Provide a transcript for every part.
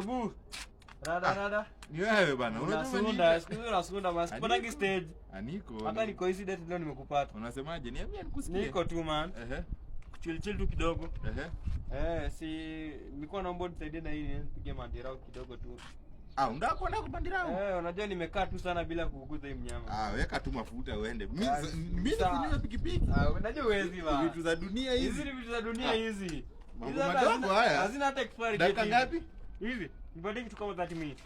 Ebu. Rada. Ni wewe bana. Unasunda mas. Kupanagi stage. Aniko. Hata niko hizi date leo nimekupata. Unasemaje? Niambia nikusikie. Niko tu man. Chill tu kidogo. Si nilikuwa naomba nisaidie na hii nipige mandirao kidogo tu. Unataka kwenda kubandirao? Unajua nimekaa tu sana bila kuguza hii mnyama. Weka tu mafuta uende. Mimi sikunywa pikipiki. Unajua huwezi ba. Vitu za dunia hizi. Hizi ni vitu za dunia hizi. Hizi madogo haya. Hazina hata expiry date. Dakika ngapi? Hivi. Nipatie kitu kama 30 minutes.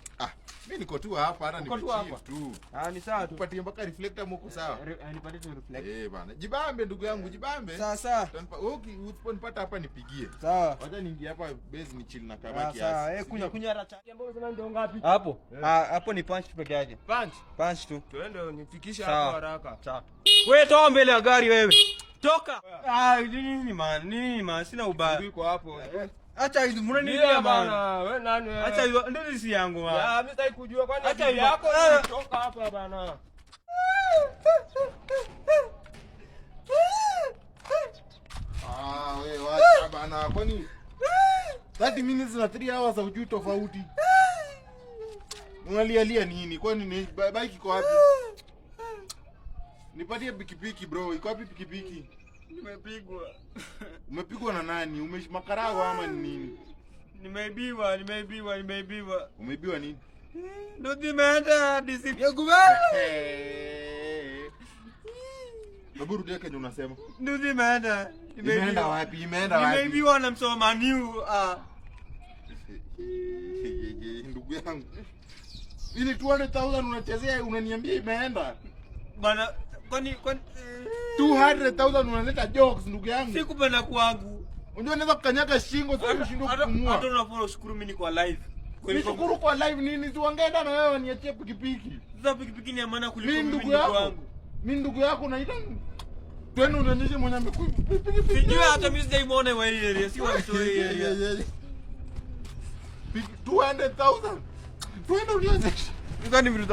Mimi niko tu hapa hata nimechief tu. Ni sawa tu. Upatie mpaka reflector mko sawa. Nipatie tu reflector. Bana. Jibambe ndugu yangu, jibambe. Sawa. Usiponipata hapa nipigie. Sawa. Wacha niingie hapa base ni chill na kama kiasi. Sawa. Kunya racha. Ambapo unasema ndio ngapi? Hapo. Hapo ni punch peke yake. Punch tu. Tuende unifikisha hapo haraka. Sawa. Wewe toa mbele ya gari wewe. Toka. Nini man? Sina ubaya. Uko hapo. Acha hizo mnanilia bana. Wewe nani wewe? Acha hizo ndio si yangu bana. Mimi sitaki kujua kwani acha yako toka hapa bana. Wewe wacha bana. Kwani 30 minutes na 3 hours hujui tofauti. Unalialia nini? Kwani ni bike iko wapi? Nipatie pikipiki bro. Iko wapi pikipiki? Nimepigwa. Umepigwa na nani? Umeshimakarawa ama ni nini? Nimeibiwa. Umeibiwa nini? Ndio nimeenda DC. Yakubali. Babu rudia kenye unasema. Ndio nimeenda. Imeenda wapi? Nimeibiwa na msoma new. Ndugu yangu. Ili 200,000 unachezea unaniambia imeenda. Bana kwani 200,000 unaleta jokes ndugu yangu. Sikupenda kwangu. Unajua naweza kukanyaga shingo sio ushindwe kupumua. Hata unafaa ushukuru mimi niko live. Nishukuru kwa live nini? Tuangeenda na wewe niachie pikipiki. Sasa pikipiki ni ya maana kuliko mimi ndugu yangu. Mimi ndugu yako naita twende unionyeshe mwenye pikipiki. Sijui hata mimi sijaimuona wewe area, si wa story area. 200,000. Twende unionyeshe. Ngani vitu